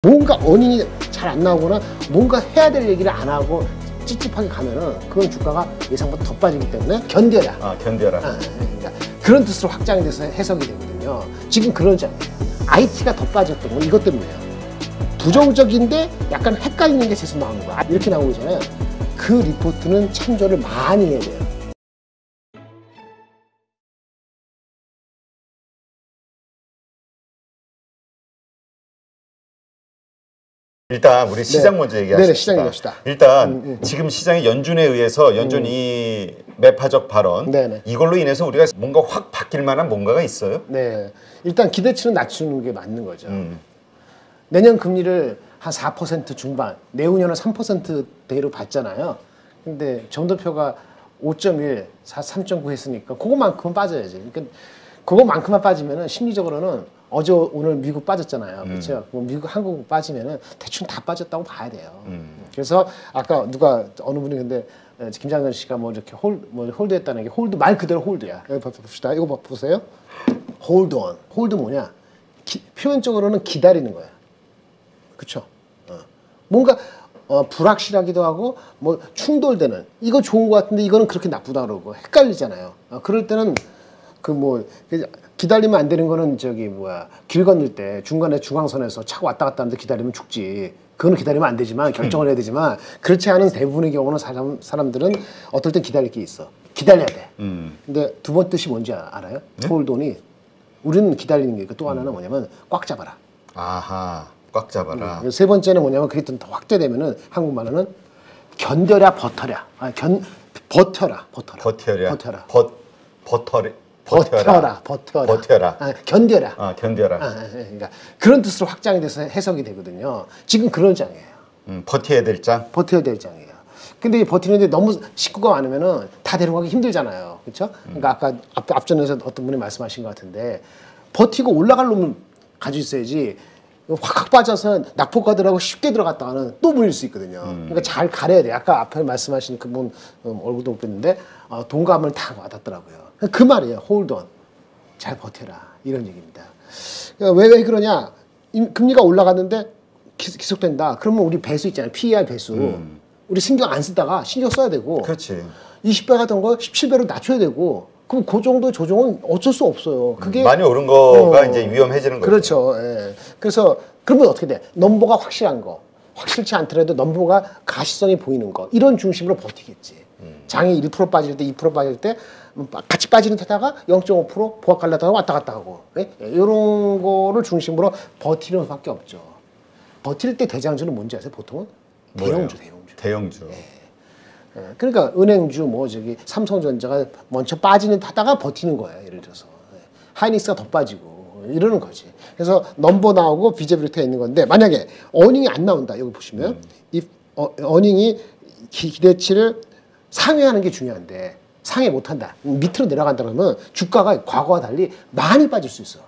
뭔가 어닝이 잘 안 나오거나 뭔가 해야 될 얘기를 안 하고 찝찝하게 가면은 그건 주가가 예상보다 더 빠지기 때문에 견뎌라. 견뎌라. 그러니까 그런 뜻으로 확장이 돼서 해석이 되거든요. 지금 그러지 않아요. IT가 더 빠졌던 건 이것 때문이에요. 부정적인데 약간 헷갈리는 게 계속 나오는 거야. 이렇게 나오고 있잖아요. 그 리포트는 참조를 많이 해야 돼요. 일단 우리 시장 먼저 얘기합시다. 네네, 시장 얘기합시다. 일단 지금 시장이 연준에 의해서 연준 이 매파적 발언 이걸로 인해서 우리가 뭔가 확 바뀔 만한 뭔가가 있어요? 네, 일단 기대치는 낮추는 게 맞는 거죠. 내년 금리를 한 4% 중반, 내후년은 3%대로 봤잖아요. 근데 점도표가 5.1, 3.9 했으니까 그거만큼은 빠져야지. 그러니까 그거만큼만 빠지면은 심리적으로는 어제 오늘 미국 빠졌잖아요. 그렇죠? 미국 한국 빠지면은 대충 다 빠졌다고 봐야 돼요. 그래서 아까 누가 어느 분이 근데 김장현 씨가 뭐 이렇게 홀드했다는 게 홀드 말 그대로 홀드야. 여기 봅시다. 이거 보세요. 홀드 온. 홀드 뭐냐? 표면적으로는 기다리는 거야. 그렇죠? 뭔가 불확실하기도 하고 뭐 충돌되는 이거 좋은 것 같은데 이거는 그렇게 나쁘다 그러고 헷갈리잖아요. 그럴 때는 그 뭐 기다리면 안 되는 거는 저기 뭐야 길 건널 때 중간에 중앙선에서 차가 왔다 갔다 하는데 기다리면 죽지. 그거는 기다리면 안 되지만 결정을 해야 되지만 그렇지 않은 대부분의 경우는 사람들은 어떨 땐 기다릴 게 있어. 기다려야 돼. 근데 두 번 뜻이 뭔지 알아요? 홀돈이 우리는 기다리는 게 있고 또 하나는 뭐냐면 꽉 잡아라. 아하, 꽉 잡아라. 세 번째는 뭐냐면 그게 더 확대되면은 한국말로는 견뎌라 버텨라. 버텨라. 견뎌라. 견뎌라. 그러니까 그런 뜻으로 확장이 돼서 해석이 되거든요. 지금 그런 장이에요. 버텨야 될 장? 버텨야 될 장이에요. 근데 이 버티는데 너무 식구가 많으면은 다 데려가기 힘들잖아요. 그렇죠? 그러니까 아까 앞전에서 어떤 분이 말씀하신 것 같은데 버티고 올라갈 놈을 가지고 있어야지 확 빠져서 낙폭가들하고 쉽게 들어갔다가는 또 물릴 수 있거든요. 그러니까 잘 가려야 돼요. 아까 앞에 말씀하신 그분 얼굴도 못 뵀는데 동감을 다 와닿더라고요. 그 말이에요. 홀드 온. 잘 버텨라. 이런 얘기입니다. 그러니까 왜 그러냐. 금리가 올라갔는데 기속된다. 그러면 우리 배수 있잖아요. PER 배수. 우리 신경 안 쓰다가 신경 써야 되고. 그렇지. 20배 하던 거 17배로 낮춰야 되고. 그럼 그 정도 조정은 어쩔 수 없어요. 그게 많이 오른 거가 이제 위험해지는 거죠. 그렇죠. 예. 그래서 그러면 어떻게 돼? 넘버가 확실한 거. 확실치 않더라도 넘버가 가시성이 보이는 거. 이런 중심으로 버티겠지. 장이 1% 빠질 때, 2% 빠질 때 같이 빠지는 데다가 0.5% 보합 갈라다가 왔다 갔다 하고 이런 거를 중심으로 버티는 수밖에 없죠. 버틸 때 대장주는 뭔지 아세요? 보통은 대형주. 예. 그러니까 은행주 뭐 저기 삼성전자가 먼저 빠지는 데다가 버티는 거예요. 예를 들어서 하이닉스가 더 빠지고 이러는 거지. 그래서 넘버 나오고 비저빌리티가 있는 건데 만약에 어닝이 안 나온다. 여기 보시면 이 어닝이 기대치를 상회하는 게 중요한데 상회 못한다. 밑으로 내려간다 그러면 주가가 과거와 달리 많이 빠질 수 있어.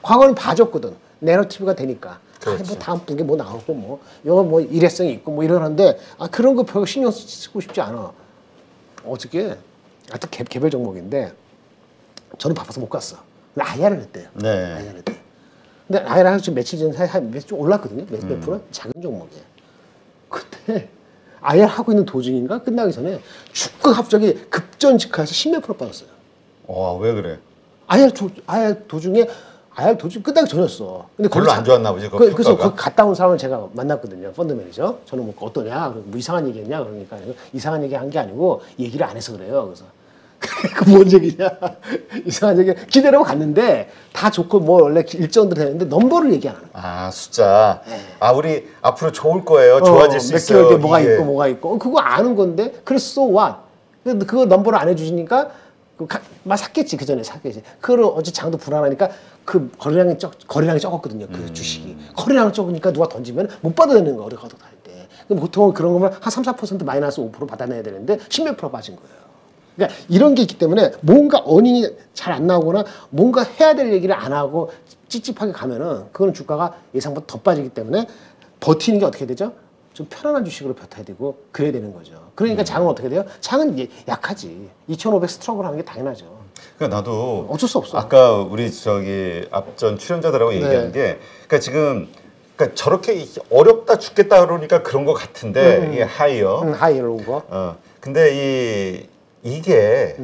과거는 봐줬거든. 내러티브가 되니까. 뭐 다음 분기 뭐 나오고 뭐 이거 뭐 일회성이 있고 뭐 이러는데 그런 거 별로 신경 쓰고 싶지 않아. 어저께 하여튼 개별 종목인데 저는 바빠서 못 갔어. 근데 IR을 했대요. IR을 했대요. 근데 IR을 지금 며칠 전에 좀 올랐거든요. 몇 프로? 작은 종목이에요. 그때 IR 하고 있는 도중인가 끝나기 전에 주가 갑자기 급전 직하해서 10몇 프로 빠졌어요. 와, 왜 그래? IR 도중 끝나기 전이었어. 근데 별로 안 좋았나 보지. 그래서 거기 갔다 온 사람을 제가 만났거든요. 펀드 매니저. 저는 뭐 어떠냐? 뭐 이상한 얘기 했냐? 그러니까 이상한 얘기 한 게 아니고 얘기를 안 해서 그래요. 그래서 그 뭔 얘기냐? 이상한 얘기 기대로 갔는데 다 좋고 뭐 원래 일정도 되는데 넘버를 얘기 안 하는 거야. 아, 숫자. 우리 앞으로 좋을 거예요. 좋아질 수 있어요. 몇 개월 뒤에 뭐가 있고 그거 아는 건데 그래서 so what? 그거 넘버를 안 해주시니까 막 샀겠지. 그 전에 샀겠지. 그걸 어제 장도 불안하니까 그 거래량이 적었거든요. 그 주식이. 거래량이 적으니까 누가 던지면 못 받아내는 거야. 우리가 가도 다닐 때. 보통 그런 거면 한 3-4% 마이너스 5% 받아내야 되는데 10몇 프로 빠진 거예요. 그러니까 이런 게 있기 때문에 뭔가 어닝이 잘 안 나오거나 뭔가 해야 될 얘기를 안 하고 찝찝하게 가면은 그거는 주가가 예상보다 더 빠지기 때문에 버티는 게 어떻게 되죠? 좀 편안한 주식으로 버텨야 되고 그래야 되는 거죠. 그러니까 장은 어떻게 돼요? 장은 약하지. 2,500 스트럭을 하는 게 당연하죠. 그러니까 나도 어쩔 수 없어. 아까 우리 저기 앞전 출연자들하고 얘기한 게 그러니까 지금 그러니까 저렇게 어렵다 죽겠다 그러니까 그런 것 같은데 이게 하이어. 하이어로 온 거. 근데 이게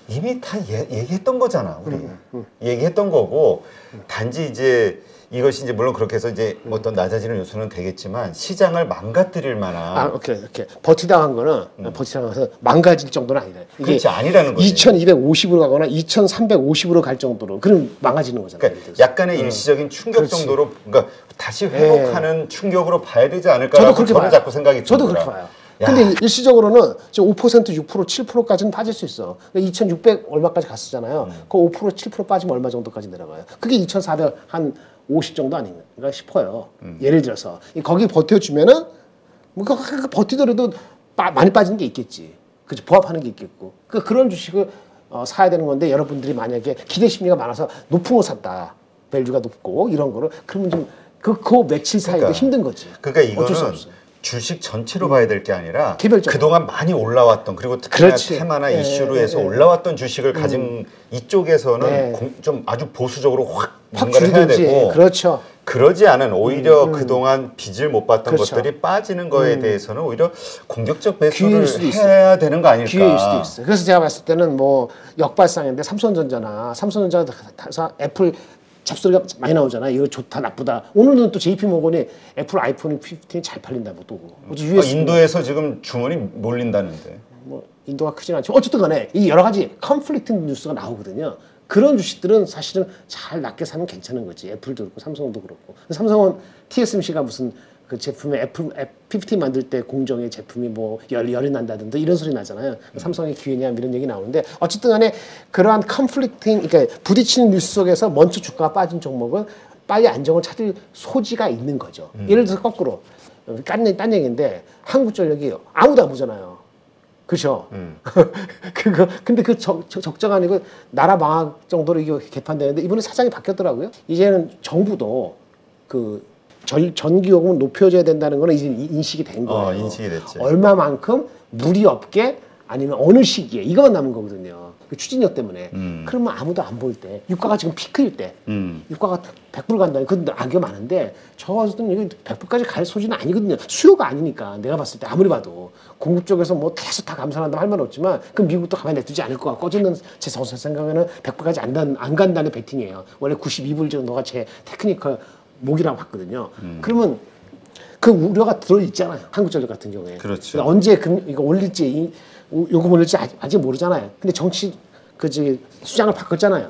이미 다 얘기했던 거잖아, 우리. 얘기했던 거고 단지 이제 이것이 이제 물론 그렇게 해서 이제 어떤 낮아지는 요소는 되겠지만 시장을 망가뜨릴 만한. 오케이. 버티당한 거는 버티당해서 망가질 정도는 아니다. 이게 그렇지 아니라는 거지. 2,250으로 가거나 2,350으로 갈 정도로 그럼 망가지는 거잖아요. 그러니까 약간의 일시적인 충격 그렇지. 정도로 그러니까 다시 회복하는 충격으로 봐야 되지 않을까라고 저도 그렇게 저는 봐요. 자꾸 생각이 듭니다. 저도 그렇게 봐요. 근데 일시적으로는 지금 5%, 6%, 7%까지는 빠질 수 있어. 2,600 얼마까지 갔었잖아요. 그 5%, 7% 빠지면 얼마 정도까지 내려가요? 그게 2,400 한 50 정도 아닌가 싶어요. 예를 들어서 거기 버텨주면은 뭐 버티더라도 많이 빠지는 게 있겠지. 그죠? 부합하는 게 있겠고. 그런 주식을 사야 되는 건데 여러분들이 만약에 기대 심리가 많아서 높은 거 샀다. 밸류가 높고 이런 거를 그러면 좀 그 며칠 사이도 힘든 거지. 그러니까 이거는 어쩔 수 없어. 주식 전체로 봐야 될 게 아니라 개별적으로. 그동안 많이 올라왔던 그리고 특히나 그렇지. 테마나 이슈로 해서 올라왔던 주식을 가진 이쪽에서는 좀 아주 보수적으로 확 뭔가를 해야 줄이든지. 되고 그렇죠. 그러지 않은 오히려 그동안 빚을 못 봤던 그렇죠. 것들이 빠지는 거에 대해서는 오히려 공격적 기회일 매수를 수도 있어. 해야 되는 거 아닐까. 기회일 수도 있어. 그래서 제가 봤을 때는 뭐 역발상인데 삼성전자가 애플 잡소리가 많이 나오잖아. 이거 좋다 나쁘다. 오늘은 또 JP모건이 애플 아이폰 15이 잘 팔린다고 또. 인도에서 지금 주문이 몰린다는데. 뭐 인도가 크진 않지만 어쨌든 간에 이 여러 가지 컨플릭트 뉴스가 나오거든요. 그런 주식들은 사실은 잘 낮게 사면 괜찮은 거지. 애플도 그렇고 삼성도 그렇고. 삼성은 TSMC가 무슨 그 제품에 애플 15 만들 때 공정의 제품이 뭐 열이 난다든지 이런 소리 나잖아요. 삼성의 기회냐 이런 얘기 나오는데 어쨌든 간에 그러한 컨플릭팅 그러니까 부딪히는 뉴스 속에서 먼저 주가가 빠진 종목은 빨리 안정을 찾을 소지가 있는 거죠. 예를 들어서 거꾸로 딴 얘기인데 한국전력이 아무도 안 보잖아요. 그렇죠. 근데 그 적자가 아니고 나라 망할 정도로 이게 개판되는데 이번에 사장이 바뀌었더라고요. 이제는 정부도 그 전기요금을 높여줘야 된다는 거는 이제 인식이 된 거예요. 인식이 됐지. 얼마만큼 무리 없게 아니면 어느 시기에 이거만 남은 거거든요. 그 추진력 때문에. 그러면 아무도 안 볼 때, 유가가 지금 피크일 때, 유가가 100불 간다니 그건 악이 많은데 저 가서는 이거 100불까지 갈 소지는 아니거든요. 수요가 아니니까 내가 봤을 때 아무리 봐도 공급 쪽에서 뭐 계속 다 감산한다 할 말은 없지만 그 미국도 가만히 냅두지 않을 것 같고 어쨌든 제 생각에는 100불까지 안 간다는 베팅이에요. 원래 92불 정도가 제 테크니컬 목이라고 봤거든요. 그러면 그 우려가 들어있잖아요. 한국전력 같은 경우에. 그렇죠. 언제 이거 올릴지 요금 올릴지 아직 모르잖아요. 근데 수장을 바꿨잖아요.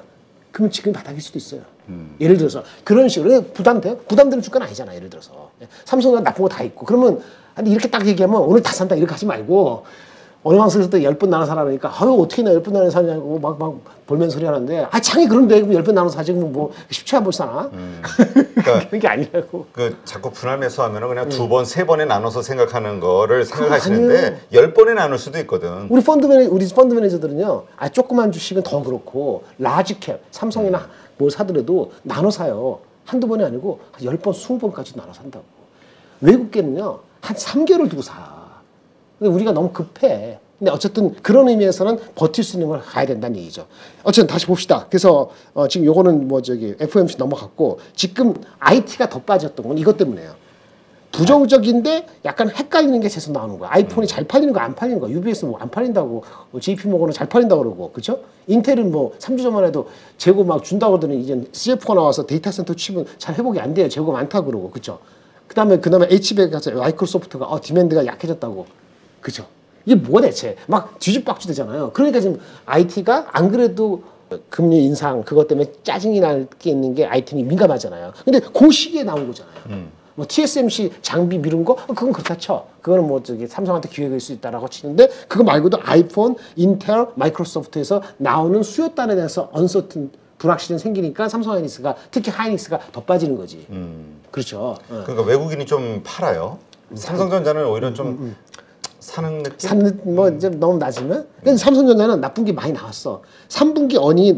그러면 지금 바닥일 수도 있어요. 예를 들어서 그런 식으로 부담되는 주가는 아니잖아요. 예를 들어서 삼성은 나쁜 거 다 있고 그러면 아니 이렇게 딱 얘기하면 오늘 다 산다 이렇게 하지 말고 어느 방송에서 또 10번 나눠 사라니까 아유 어떻게 나 10번 나눠 사냐고 막 볼멘 소리 하는데 장이 그런데 10번 나눠 사지 뭐 쉽지 않아 사나? 그러니까 그런 게 아니라고. 자꾸 분할 매수하면은 그냥 2번, 3번에 나눠서 생각하는 거를 생각하시는데 10번에 나눌 수도 있거든. 우리 펀드 매니저들은요. 조그만 주식은 더 그렇고 라지캡 삼성이나 뭘 사더라도 나눠 사요. 한두 번이 아니고 한 10번, 20번까지 나눠 산다고. 외국계는요. 한 3개월 두고 사. 근데 우리가 너무 급해. 근데 어쨌든 그런 의미에서는 버틸 수 있는 걸 가야 된다는 얘기죠. 어쨌든 다시 봅시다. 그래서 지금 요거는 FOMC 넘어갔고 지금 IT가 더 빠졌던 건 이것 때문에요. 부정적인데 약간 헷갈리는 게 계속 나오는 거야. 아이폰이 잘 팔리는 거 안 팔리는 거야. UBS 뭐 안 팔린다고 JP모건은 잘 팔린다고 그러고 그렇죠? 인텔은 뭐 3주 전만 해도 재고 막 준다고 하더니 이제 CF가 나와서 데이터 센터 칩은 잘 회복이 안 돼요. 재고가 많다고 그러고 그렇죠? 그다음에 HB에 가서 마이크로소프트가 디맨드가 약해졌다고 그렇죠? 이게 뭐가 대체 막 뒤집박쥐 되잖아요. 그러니까 지금 IT가 안 그래도 금리 인상 그것 때문에 짜증이 날 게 있는 게 IT는 민감하잖아요. 근데 그 시기에 나온 거잖아요. 뭐 TSMC 장비 미룬 거 그건 그렇다 쳐. 그거는 뭐 삼성한테 기회가 있을 수 있다라고 치는데 그거 말고도 아이폰, 인텔, 마이크로소프트에서 나오는 수요단에 대해서 불확실은 생기니까 삼성 하이닉스가 특히 하이닉스가 더 빠지는 거지. 그렇죠. 그러니까 외국인이 좀 팔아요. 삼성전자는 오히려 좀 사는 느낌? 뭐 이제 너무 낮으면. 근데 삼성전자는 나쁜 게 많이 나왔어. 3분기 언이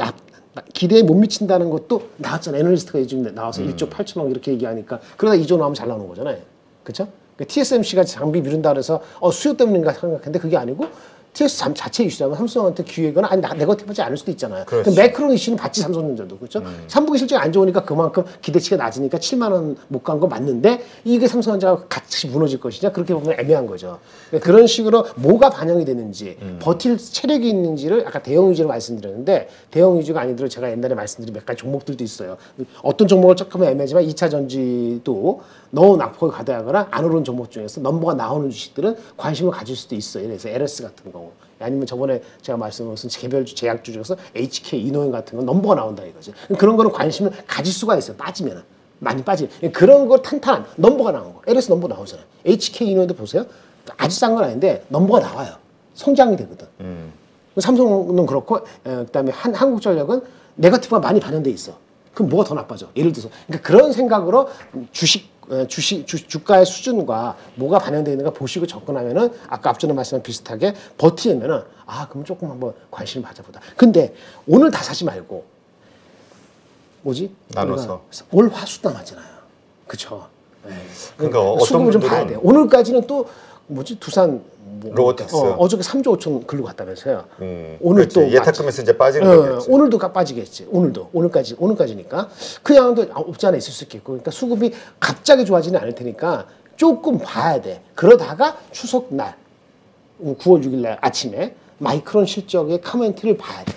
기대에 못 미친다는 것도 나왔잖아. 애널리스트가 요즘 나와서 1조 8천억 이렇게 얘기하니까 그러다 2조 나오면 잘 나오는 거잖아요. 그렇죠? TSMC가 장비 미룬다 그래서 수요 때문인가 생각했는데 그게 아니고 TS 자체 이슈라면 삼성한테 기회거나 아니 네거티브하지 않을 수도 있잖아요. 그렇지. 매크로 이슈는 받지 삼성전자도 그렇죠. 3분기 실적이 안 좋으니까 그만큼 기대치가 낮으니까 7만 원 못 간 거 맞는데 이게 삼성전자가 같이 무너질 것이냐 그렇게 보면 애매한 거죠. 그러니까 그런 식으로 뭐가 반영이 되는지 버틸 체력이 있는지를 아까 대형 위주로 말씀드렸는데 대형 위주가 아니더라도 제가 옛날에 말씀드린 몇 가지 종목들도 있어요. 어떤 종목을 척하면 애매하지만 2차 전지도 너무 낙폭이 과다하거나 안 오르는 종목 중에서 넘버가 나오는 주식들은 관심을 가질 수도 있어요. 그래서 LS 같은 경우 아니면 저번에 제가 말씀드린 개별주 제약주 중에서 HK 이노형 같은 건 넘버가 나온다 이거죠. 그런 거는 관심을 가질 수가 있어요. 빠지면은 많이 빠지면 그런 거 탄탄한 넘버가 나온 거 LS 넘버 나오잖아요. HK 이노형도 보세요. 아주 싼 건 아닌데 넘버가 나와요. 성장이 되거든. 삼성은 그렇고 그다음에 한국전력은 네거티브가 많이 반영돼 있어. 그럼 뭐가 더 나빠져? 예를 들어서 그러니까 그런 생각으로 주가의 수준과 뭐가 반영되어 있는가 보시고 접근하면은 아까 앞전에 말씀한 비슷하게 버티면은 아 그럼 조금 한번 관심을 가져보다. 근데 오늘 다 사지 말고 뭐지? 나눠서 올 화수 남았잖아요. 그렇죠? 네. 그러니까 어떤 수급을 좀 봐야 돼. 오늘까지는 또 뭐지 두산 로보텍스 어저께 3조 5천 글로 갔다면서요. 오늘 그렇지. 또 예탁금에서 이제 빠지는 거겠지. 오늘도 빠지겠지. 오늘까지니까 그 양도 없지 않아 있을 수 있겠고, 그러니까 수급이 갑자기 좋아지는 않을 테니까 조금 봐야 돼. 그러다가 추석 날 9월 6일 날 아침에 마이크론 실적의 커멘트를 봐야 돼.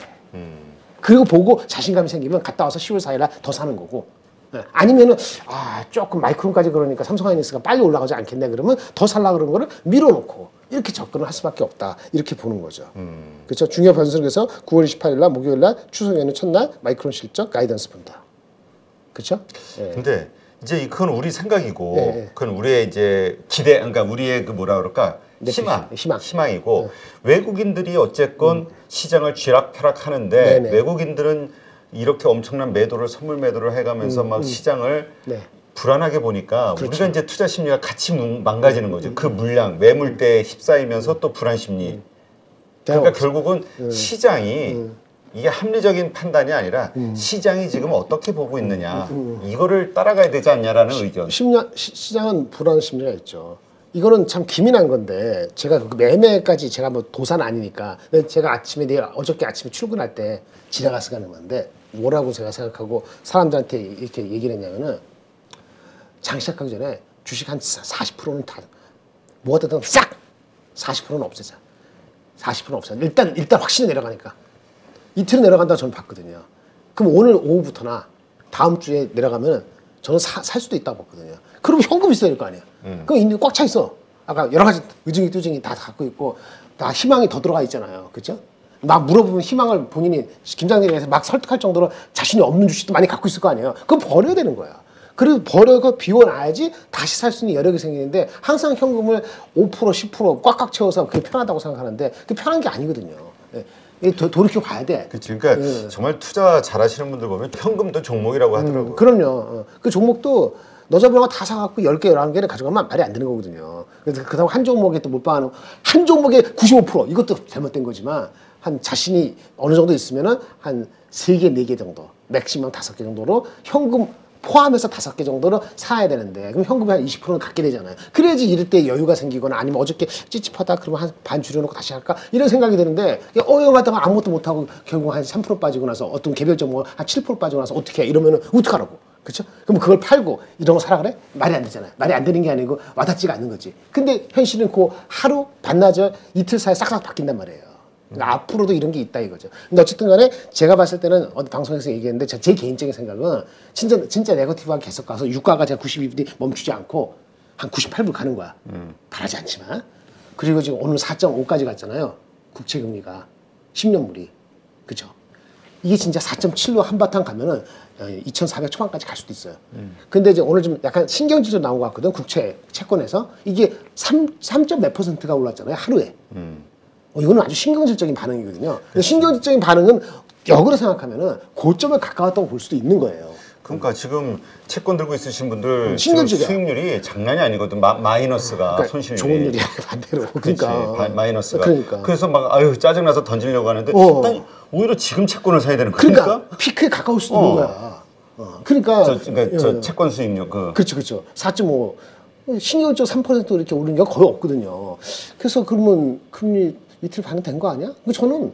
그리고 보고 자신감이 생기면 갔다 와서 10월 4일 날 더 사는 거고. 아니면은 조금 마이크론까지 그러니까 삼성하이닉스가 빨리 올라가지 않겠네 그러면 더 살라 그런 거를 밀어놓고 이렇게 접근을 할 수밖에 없다 이렇게 보는 거죠. 그렇죠. 중요 변수에서 9월 28일 날 목요일 날 추석 연휴 첫날 마이크론 실적 가이던스 본다. 그렇죠? 예. 근데 이제 그건 우리 생각이고 예. 그건 우리의 이제 기대 그러니까 우리의 그 뭐라 그럴까 희망이고 외국인들이 어쨌건 시장을 쥐락펴락 하는데 네네. 외국인들은 이렇게 엄청난 매도를 선물 매도를 해가면서 막 시장을 네. 불안하게 보니까 그렇죠. 우리가 이제 투자 심리가 같이 망가지는 거죠. 그 물량 매물대에 휩싸이면서 또 불안 심리. 그러니까 결국은 시장이 이게 합리적인 판단이 아니라 시장이 지금 어떻게 보고 있느냐 이거를 따라가야 되지 않냐라는 의견. 시장은 불안 심리가 있죠. 이거는 참 기민한 건데 제가 그 매매까지 제가 뭐 도산 아니니까 근데 제가 아침에 어저께 아침에 출근할 때 지나가서 가는 건데 뭐라고 제가 생각하고 사람들한테 이렇게 얘기를 했냐면은 장 시작하기 전에 주식 한 40%는 다 뭐하든 싹 40%는 없애자. 40%는 없애자. 일단 확실히 내려가니까 이틀은 내려간다고 저는 봤거든요. 그럼 오늘 오후부터나 다음 주에 내려가면 저는 살 수도 있다고 봤거든요. 그럼 현금 있어야 될 거 아니에요. 그럼 이미 꽉 차 있어. 아까 여러 가지 의증이 뚜증이 다 갖고 있고 다 희망이 더 들어가 있잖아요. 그렇죠? 막 물어보면 희망을 본인이 김장대에서 막 설득할 정도로 자신이 없는 주식도 많이 갖고 있을 거 아니에요. 그건 버려야 되는 거야. 그리고 버려서 비워놔야지 다시 살 수 있는 여력이 생기는데 항상 현금을 5% 10% 꽉꽉 채워서 그게 편하다고 생각하는데 그게 편한 게 아니거든요. 돌이켜 봐야 돼. 그치. 그러니까 정말 투자 잘하시는 분들 보면 현금도 종목이라고 하더라고요. 그럼요. 그 종목도 너 잡으려고 다 사갖고 10개, 11개를 가져가면 말이 안 되는 거거든요. 그래서 그다음 한 종목에 또 몰빵하는 한 종목에 95% 이것도 잘못된 거지만 한 자신이 어느 정도 있으면은 한 3개, 4개 정도 맥시멈 5개 정도로 현금 포함해서 5개 정도로 사야 되는데 그럼 현금이 한 20%는 갖게 되잖아요. 그래야지 이럴 때 여유가 생기거나 아니면 어저께 찝찝하다 그러면 한 반 줄여놓고 다시 할까 이런 생각이 드는데 어영하다가 아무것도 못하고 결국 한 3% 빠지고 나서 어떤 개별 종목 한 7% 빠지고 나서 어떻게 해 이러면은 어떡하라고. 그렇죠? 그럼 그걸 팔고 이런 거 사라 그래? 말이 안 되잖아요. 말이 안 되는 게 아니고 와닿지가 않는 거지. 근데 현실은 그 하루 반나절 이틀 사이에 싹싹 바뀐단 말이에요. 그러니까 앞으로도 이런 게 있다 이거죠. 근데 어쨌든 간에 제가 봤을 때는 어디 방송에서 얘기했는데 제 개인적인 생각은 진짜 네거티브하게 계속 가서 유가가 제가 92불이 멈추지 않고 한 98불 가는 거야. 바라지 않지만. 그리고 지금 오늘 4.5까지 갔잖아요. 국채금리가 10년물이. 그죠? 이게 진짜 4.7로 한바탕 가면은 2,400 초반까지 갈 수도 있어요. 근데 이제 오늘 좀 약간 신경질도 나온 것 같거든. 국채 채권에서 이게 3몇 %가 올랐잖아요. 하루에. 이거는 아주 신경질적인 반응이거든요. 근데 신경질적인 반응은 역으로 생각하면은 고점에 가까웠다고 볼 수도 있는 거예요. 그러니까 지금 채권 들고 있으신 분들 신경질이야. 수익률이 장난이 아니거든. 마이너스가 그러니까 손실률이. 좋은 일이야 반대로. 그러니까 마이너스가. 그러니까. 그래서 막 짜증나서 던지려고 하는데 난 오히려 지금 채권을 사야 되는 거야. 그러니까 피크에 가까울 수도 있는 거야. 그러니까 저 채권 수익률 그렇죠. 4.5 신경적 3% 이렇게 오르는 게 거의 없거든요. 그래서 그러면 금리 이틀 반응된 거 아니야? 저는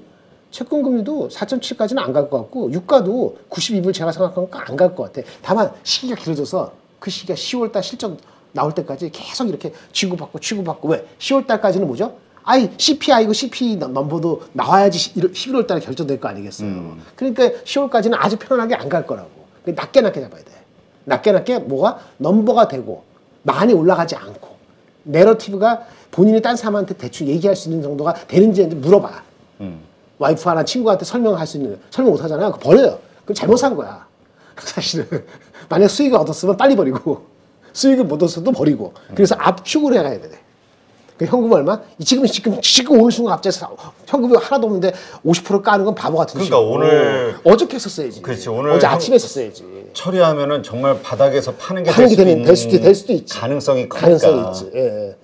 채권 금리도 4.7까지는 안 갈 것 같고 유가도 92불 제가 생각한 거 안 갈 것 같아. 다만 시기가 길어져서 그 시기가 10월달 실적 나올 때까지 계속 이렇게 치고받고 왜? 10월달까지는 뭐죠? 아이 CPI고 CPI 넘버도 나와야지 11월달에 결정될 거 아니겠어요. 그러니까 10월까지는 아주 편안하게 안 갈 거라고. 낮게 잡아야 돼. 낮게 뭐가 넘버가 되고 많이 올라가지 않고 내러티브가 본인이 딴 사람한테 대충 얘기할 수 있는 정도가 되는지 물어봐. 와이프나 친구한테 설명할 수 있는 설명 못 하잖아요. 그거 버려요. 그럼 잘못 산 거야. 사실은 만약 수익을 얻었으면 빨리 버리고 수익을 못 얻었어도 버리고 그래서 압축을 해가야 돼. 그 현금 얼마? 지금 오늘 순간 갑자기 현금이 하나도 없는데 50% 까는 건 바보 같은 그러니까 식이고. 오늘 어저께 했었어야지. 그렇지, 오늘 어제 아침에 했었어야지. 처리하면은 정말 바닥에서 파는 게 될 수도 있지. 가능성이 크니까. 가능성이 있지. 예.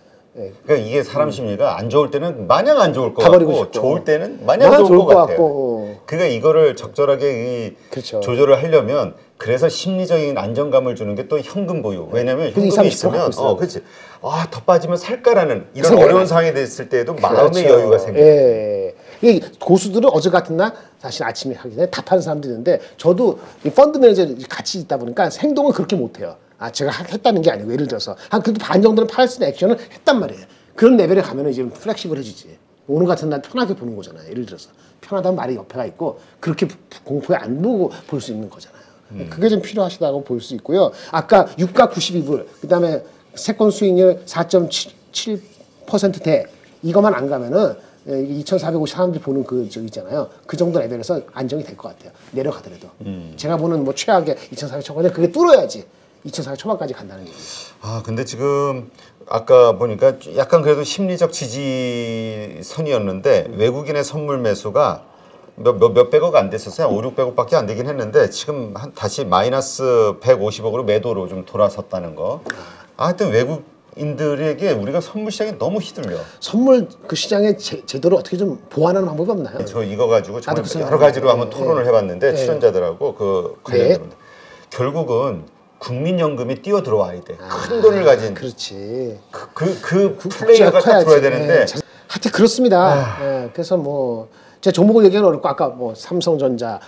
그러니까 이게 사람 심리가 안 좋을 때는 마냥 안 좋을 것 다 버리고 같고 싶고. 좋을 때는 마냥 좋을 것 같아요. 같고. 그러니까 이거를 적절하게 그렇죠. 조절을 하려면 그래서 심리적인 안정감을 주는 게 또 현금 보유. 왜냐면 현금이 30% 있으면 갖고 있어요. 그렇지. 아, 더 빠지면 살까라는 이런 생각이 어려운 나요. 상황이 됐을 때에도 마음의 그렇죠. 여유가 생겨요. 예. 이 고수들은 어제 같은 날 사실 아침에 하기 전에 답하는 사람들이 있는데 저도 이 펀드 매니저 같이 있다 보니까 행동을 그렇게 못해요. 제가 했다는 게 아니고 예를 들어서 그래도 반 정도는 팔 수 있는 액션을 했단 말이에요. 그런 레벨에 가면은 이제 플렉시블해지지. 오늘 같은 날 편하게 보는 거잖아요. 예를 들어서 편하다는 말이 옆에가 있고 그렇게 공포에 안 보고 볼 수 있는 거잖아요. 그게 좀 필요하시다고 볼 수 있고요. 아까 유가 92불, 그다음에 채권 수익률 4.7%대 이것만 안 가면은 2,450 사람들이 보는 저기 있잖아요. 그 정도 레벨에서 안정이 될 것 같아요. 내려가더라도. 제가 보는 뭐 최악의 2,400 초반에 그게 뚫어야지 2,400 초반까지 간다는 얘기예요. 근데 지금 아까 보니까 약간 그래도 심리적 지지선이었는데 외국인의 선물 매수가 몇백억 안 됐었어요. 5, 600억밖에 안 되긴 했는데 지금 다시 마이너스 150억으로 매도로 좀 돌아섰다는 거. 하여튼 외국인들에게 우리가 선물 시장에 너무 휘둘려. 선물 그 시장에 제대로 어떻게 좀 보완하는 방법이 없나요? 저 이거 가지고 정말 나도 여러 가지로 한번 네, 토론을 해봤는데 출연자들하고 그 관련된 결국은 국민연금이 뛰어 들어와야 돼. 큰 돈을 가진 그렇지. 그 플레이어가 딱 들어야 되는데. 하여튼 그렇습니다. 그래서 뭐 제 종목을 얘기하기 어렵고 아까 뭐 삼성전자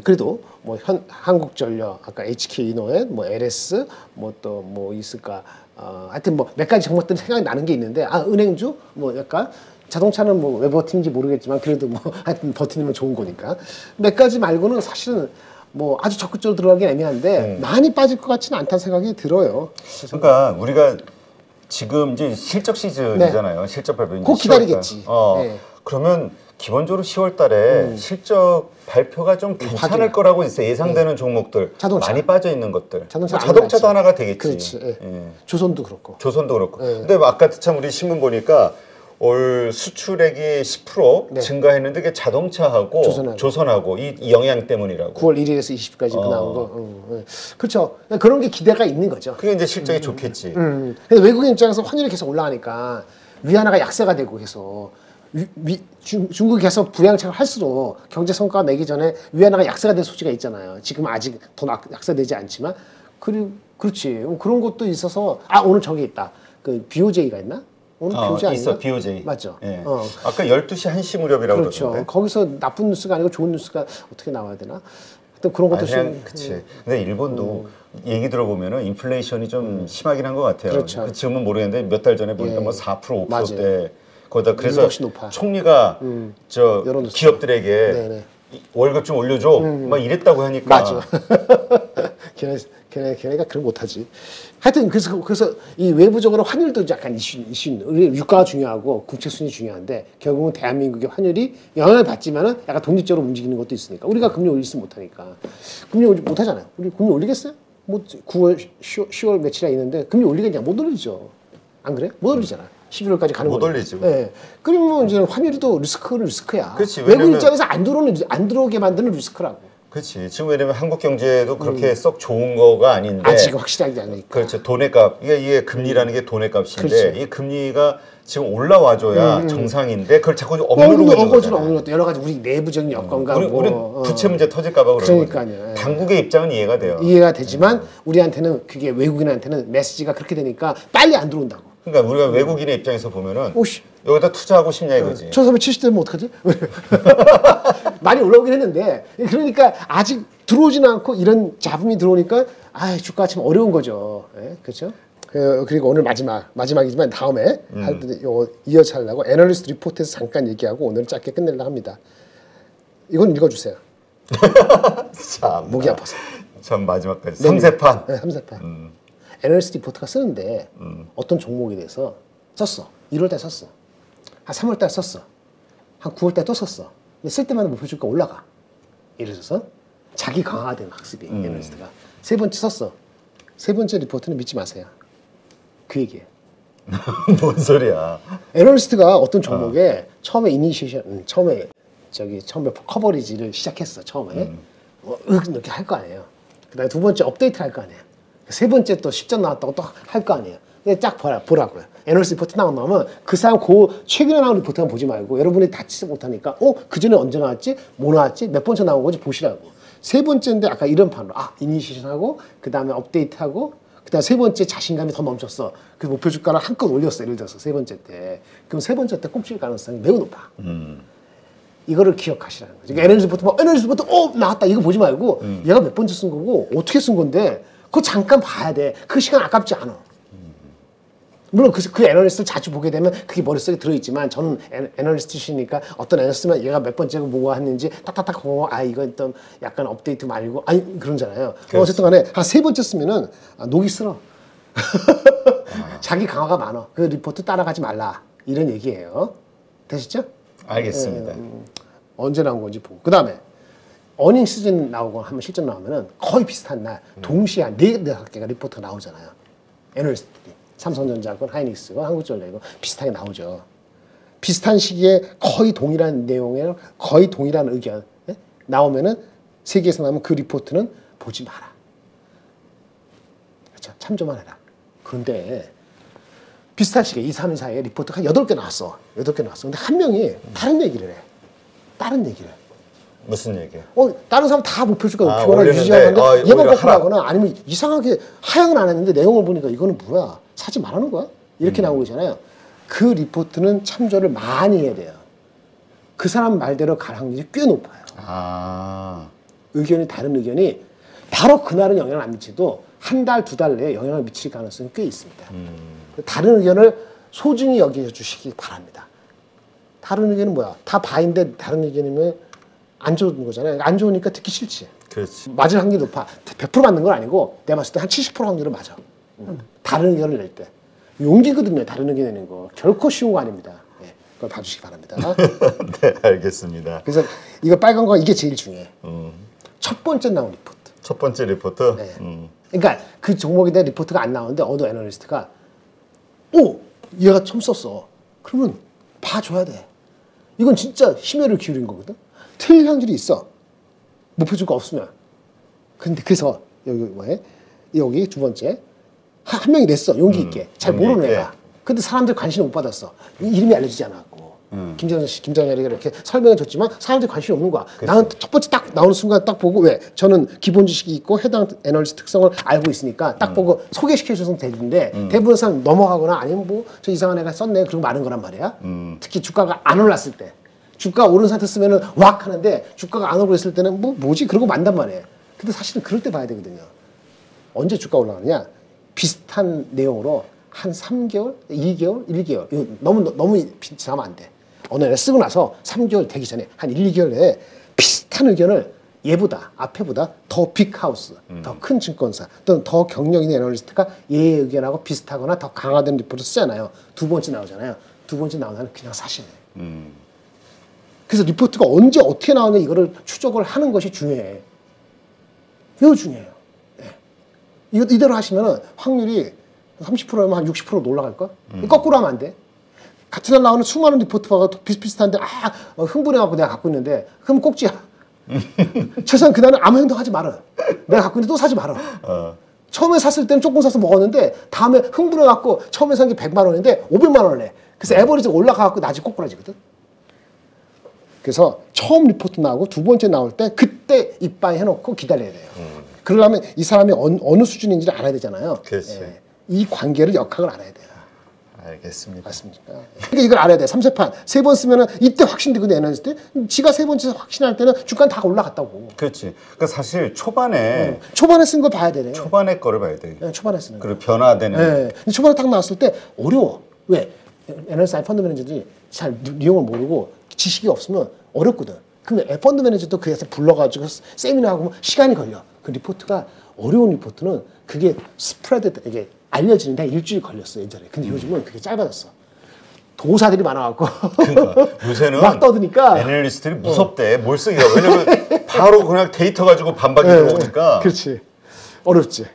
그래도 뭐 한국전력 아까 HK이노엔 뭐 LS 뭐 또 뭐 있을까 하여튼 뭐 몇 가지 종목들 생각이 나는 게 있는데 은행주 뭐 약간 자동차는 뭐 왜 버티는지 모르겠지만 그래도 뭐 하여튼 버티면 좋은 거니까 몇 가지 말고는 사실은 뭐 아주 적극적으로 들어가긴 애매한데 많이 빠질 것 같지는 않다는 생각이 들어요. 그러니까 우리가 지금 이제 실적 시즌이잖아요. 실적 발표. 곧 기다리겠지. 그러면 기본적으로 10월 달에 실적 발표가 좀 괜찮을 거라고 있어요. 예상되는 종목들. 자동차. 많이 빠져 있는 것들. 자동차도 하나가 되겠지. 그렇지. 조선도 그렇고. 조선도 그렇고. 근데 아까 참 우리 신문 보니까 올 수출액이 10% 증가했는데 그게 자동차하고 조선하고 이 영향 때문이라고. 9월 1일에서 20일까지 나온 거. 그렇죠. 그런 게 기대가 있는 거죠. 그게 이제 실적이 좋겠지. 근데 외국인 입장에서 환율이 계속 올라가니까 위안화가 약세가 되고 계속 중국이 계속 불량착을 할수록 경제 성과가 내기 전에 위안화가 약세가 될 소지가 있잖아요. 지금 아직 더 약세되지 않지만 그렇지. 그런 것도 있어서 오늘 저기 있다. 그 BOJ가 있나? 오늘 BOJ 아닌가? 있어 BOJ. 맞죠. 예. 아까 12시 1시 무렵이라고 그렇죠. 그러던데. 거기서 나쁜 뉴스가 아니고 좋은 뉴스가 어떻게 나와야 되나? 하여튼 그런 것도 그냥 그치. 근데 일본도 얘기 들어보면은 인플레이션이 좀 심하긴 한 것 같아요. 그렇죠. 지금은 모르겠는데 몇 달 전에 보니까 뭐 4% 5%대 거기다 그래서 역시 높아. 총리가 저 기업들에게 월급 좀 올려줘 막 이랬다고 하니까 맞아. 걔네가 그런 못하지. 하여튼 그래서 이 외부적으로 환율도 약간 이슈 우리 유가가 중요하고 국채 순위 중요한데 결국은 대한민국의 환율이 영향을 받지만은 약간 독립적으로 움직이는 것도 있으니까 우리가 금리 올릴 수 못하니까 금리 못 하잖아요. 우리 금리 올리겠어요? 뭐 9월 10월 며칠이나 있는데 금리 올리겠냐? 못 올리죠. 안 그래? 못 올리잖아. 11월까지 가는 못 거죠. 올리지. 네. 그러면 이제 환율도 리스크야. 그렇지, 외국 입장에서 안 들어오게 만드는 리스크라고. 그렇지. 지금 왜냐면 한국 경제도 그렇게 썩 좋은 거가 아닌데 아직 확실하지 않으니까. 그렇죠. 돈의 값. 이게 금리라는 게 돈의 값인데 그렇지. 이 금리가 지금 올라와줘야 정상인데 그걸 자꾸 억누르고 있는 거잖아요. 여러 가지 우리 내부적인 여건과 우리 부채 문제 터질까 봐 그러는 거죠. 그러니까요. 당국의 입장은 이해가 돼요. 이해가 되지만 우리한테는 그게 외국인한테는 메시지가 그렇게 되니까 빨리 안 들어온다고. 그러니까 우리가 외국인의 입장에서 보면은 오씨. 여기다 투자하고 싶냐 이거지. 1470대면 어떡하지? 많이 올라오긴 했는데 그러니까 아직 들어오지는 않고 이런 잡음이 들어오니까 주가 참 어려운 거죠. 예, 그렇죠? 그리고 오늘 마지막이지만 다음에 할 때 요거 이어서 하려고 애널리스트 리포트에서 잠깐 얘기하고 오늘 짧게 끝내려고 합니다. 이건 읽어주세요. 참. 목이 아파서. 참 마지막까지. 삼세판. 네, 삼세판. 애널리스트 리포트가 쓰는데 어떤 종목에 대해서 썼어. 1월달 썼어. 한 3월달 썼어. 한 9월달 또 썼어. 근데 쓸 때마다 목표주가 올라가. 예를 들어서 자기 강화된 학습이 애널리스트가 세 번째 썼어. 세 번째 리포트는 믿지 마세요. 그 얘기예요. 뭔 소리야? 애널리스트가 어떤 종목에 처음에 이니시에이션, 처음에 커버리지를 시작했어. 처음에 이렇게 할 거 아니에요. 그다음에 두 번째 업데이트 할 거 아니에요. 세 번째 또 10점 나왔다고 또 할 거 아니에요. 근데 쫙 보라고요. 애널리스트 리포트 나오면 그 사람 최근에 나온 리포트만 보지 말고 여러분이 다 치지 못하니까 그 전에 언제 나왔지? 뭐 나왔지? 몇 번째 나온 건지 보시라고. 세 번째인데 아까 이런 판으로 이니시에이션하고 그 다음에 업데이트하고 그 다음에 세 번째 자신감이 더 넘쳤어. 그 목표 주가를 한껏 올렸어. 예를 들어서 세 번째 때. 그럼 세 번째 때 꽁칠 가능성이 매우 높아. 이거를 기억하시라는 거죠. 그러니까 애널리스트 리포트 나왔다 이거 보지 말고 얘가 몇 번째 쓴 거고 어떻게 쓴 건데 그거 잠깐 봐야 돼. 그 시간 아깝지 않아. 물론 그 애널리스트를 자주 보게 되면 그게 머릿속에 들어있지만 저는 애널리스트시니까 어떤 애널리스트면 얘가 몇 번째고 뭐가 했는지 딱딱딱 보고 이거 일단 약간 업데이트 말고 그런잖아요. 어쨌든 간에 한 세 번째 쓰면은 녹이 쓸어. 자기 강화가 많아. 그 리포트 따라가지 말라. 이런 얘기예요. 되셨죠? 알겠습니다. 언제 나온 건지 보고. 그 다음에 어닝 시즌 나오고 한번 실전 나오면은 거의 비슷한 날 동시에 한 4-5개가 리포트가 나오잖아요. 애널리스트들이. 삼성전자건 하이닉스건 한국전력이건 비슷하게 나오죠. 비슷한 시기에 거의 동일한 내용에 거의 동일한 의견 나오면은 세계에서 나오면 그 리포트는 보지 마라. 그렇죠? 참조만 해라. 그런데 비슷한 시기에 2, 3일 사이에 리포트가 8개 나왔어. 8개 나왔어. 근데 한 명이 다른 얘기를 해. 다른 얘기를. 무슨 얘기야? 다른 사람 다 목표주가 아, 높이거나 올리는데, 유지하는데 얘만 오히려 거꾸로하거나 아니면 이상하게 하향은 안 했는데 내용을 보니까 이거는 뭐야? 사지 말라는 거야? 이렇게 나온 거잖아요. 그 리포트는 참조를 많이 해야 돼요. 그 사람 말대로 갈 확률이 꽤 높아요. 의견이 다른 의견이 바로 그날은 영향을 안 미쳐도 한 달, 2달 내에 영향을 미칠 가능성이 꽤 있습니다. 다른 의견을 소중히 여겨주시기 바랍니다. 다른 의견은 뭐야? 다 바인데 다른 의견이면 안 좋은 거잖아요. 안 좋으니까 듣기 싫지. 그렇지. 맞을 확률이 높아. 100% 맞는 건 아니고 내가 봤을 때 한 70% 확률은 맞아. 다른 의견을 낼 때. 용기거든요. 다른 의견 내는 거. 결코 쉬운 거 아닙니다. 네, 그걸 봐주시기 바랍니다. 네, 알겠습니다. 그래서 이거 빨간 거 이게 제일 중요해. 첫 번째 나온 리포트. 첫 번째 리포트? 네. 그러니까 그 종목에 대한 리포트가 안 나오는데 어느 애널리스트가 얘가 처음 썼어. 그러면 봐줘야 돼. 이건 진짜 심혈을 기울인 거거든. 틀릴 확률이 있어. 목표주가 없으면. 근데 그래서 여기 두 번째 한 명이 냈어. 용기 있게. 잘 모르는 애가. 근데 사람들 관심을 못 받았어. 이름이 알려지지 않았고. 김정현이가 이렇게 설명해 줬지만 사람들이 관심이 없는 거야. 그치. 나는 첫 번째 딱 나오는 순간 딱 보고 저는 기본 지식이 있고 해당 애널리스트 특성을 알고 있으니까 딱 보고 소개시켜 줘서 되는데 대부분 사람 넘어가거나 아니면 저 이상한 애가 썼네 그러고 마는 거란 말이야. 특히 주가가 안 올랐을 때. 주가 오른 상태 쓰면은 왁 하는데 주가가 안 오르고 있을 때는 뭐지? 그러고 만단 말이에요. 근데 사실은 그럴 때 봐야 되거든요. 언제 주가 올라가느냐? 비슷한 내용으로 한 3개월, 2개월, 1개월. 이거 너무 지나면 안 돼. 어느 날 쓰고 나서 3개월 되기 전에 한 1, 2개월 내에 비슷한 의견을 얘보다 앞에보다 더 빅하우스, 더 큰 증권사 또는 더 경력 있는 애널리스트가 얘의 의견하고 비슷하거나 더 강화된 리포트 쓰잖아요. 두 번째 나오잖아요. 두 번째 나오면 그냥 사실이에요. 그래서 리포트가 언제 어떻게 나오냐 이거를 추적을 하는 것이 중요해. 매우 중요해요. 네. 이대로 하시면 확률이 30%면 한 60% 올라갈걸? 거꾸로 하면 안 돼. 같은 날 나오는 수많은 리포트가 비슷비슷한데 흥분해갖고 내가 갖고 있는데 그럼 꼭지야. 최소한 그날은 아무 행동하지 말아. 내가 갖고 있는데 또 사지 말아. 처음에 샀을 때는 조금 사서 먹었는데 다음에 흥분해갖고 처음에 산 게 100만 원인데 500만 원을 내. 그래서 에버리지가 올라가갖고 낮이 꼬꾸라지거든. 그래서 처음 리포트 나오고 두 번째 나올 때 그때 이빠이 해놓고 기다려야 돼요. 그러려면 이 사람이 어느 수준인지를 알아야 되잖아요. 그렇지. 이 관계를 역학을 알아야 돼요. 알겠습니다. 맞습니까? 그러니까 이걸 알아야 돼. 삼세판 세 번 쓰면은 이때 확신되거든. 에너지 때 지가 세 번째 확신할 때는 주가는 다 올라갔다고. 그렇지. 그러니까 사실 초반에 초반에 쓴 거 봐야 되네. 초반에 거를 봐야 돼. 네, 초반에 쓰는 거. 그리고 변화되는. 네. 근데 초반에 딱 나왔을 때 어려워. 왜? 에너지 펀드 매니저들이 잘 내용을 모르고 지식이 없으면 어렵거든. 그럼 펀드 매니저도 그에서 불러가지고 세미나하고 시간이 걸려. 그 리포트가 어려운 리포트는 그게 스프레드 이게 알려지는데 일주일 걸렸어 예전에. 근데 요즘은 그게 짧아졌어. 도사들이 많아갖고 그러니까 요새는 막 떠드니까 애널리스트들이 무섭대. 뭘 쓰기가. 왜냐면 바로 그냥 데이터 가지고 반박이 들어오니까. 그렇지. 어렵지.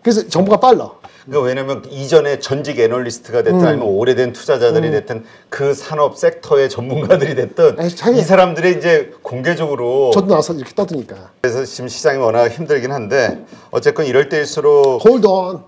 그래서 정보가 빨라. 그러니까 왜냐면 이전에 전직 애널리스트가 됐든 아니면 오래된 투자자들이 됐든 그 산업 섹터의 전문가들이 됐든 아니, 자기- 이 사람들이 이제 공개적으로 저도 나와서 이렇게 떠드니까. 그래서 지금 시장이 워낙 힘들긴 한데 어쨌건 이럴 때일수록 hold on,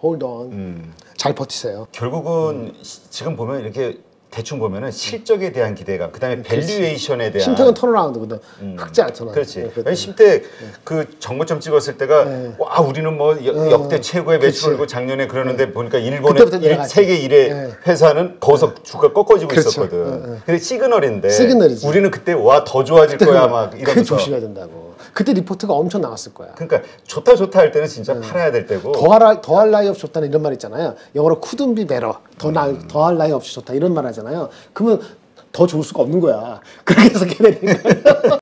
hold on. 잘 버티세요. 결국은 지금 보면 이렇게 대충 보면은 실적에 대한 기대감, 그다음에 밸류에이션에 대한 심택은 턴어라운드거든. 흑자 턴어라운드. 그렇지. 네, 왜냐면 심때 그 정고점 찍었을 때가 와 우리는 뭐 역대 최고의 매출 올리고 작년에 그러는데 보니까 그때부터 일본의 내려가지. 세계 1의 회사는 거기서 주가 꺾어지고 그렇죠. 있었거든. 근데 시그널인데 시그널이지. 우리는 그때 와 더 좋아질 거야 막 그 이러면서. 조심해야 된다고. 그때 리포트가 엄청 나왔을 거야. 그러니까 좋다 할 때는 진짜 팔아야 될 때고. 더할 나위 없이 좋다는 이런 말 있잖아요. 영어로 couldn't be better. 더할 나위 없이 좋다 이런 말 하잖아요. 그러면 더 좋을 수가 없는 거야. 그렇게 해석해야 되는 거야.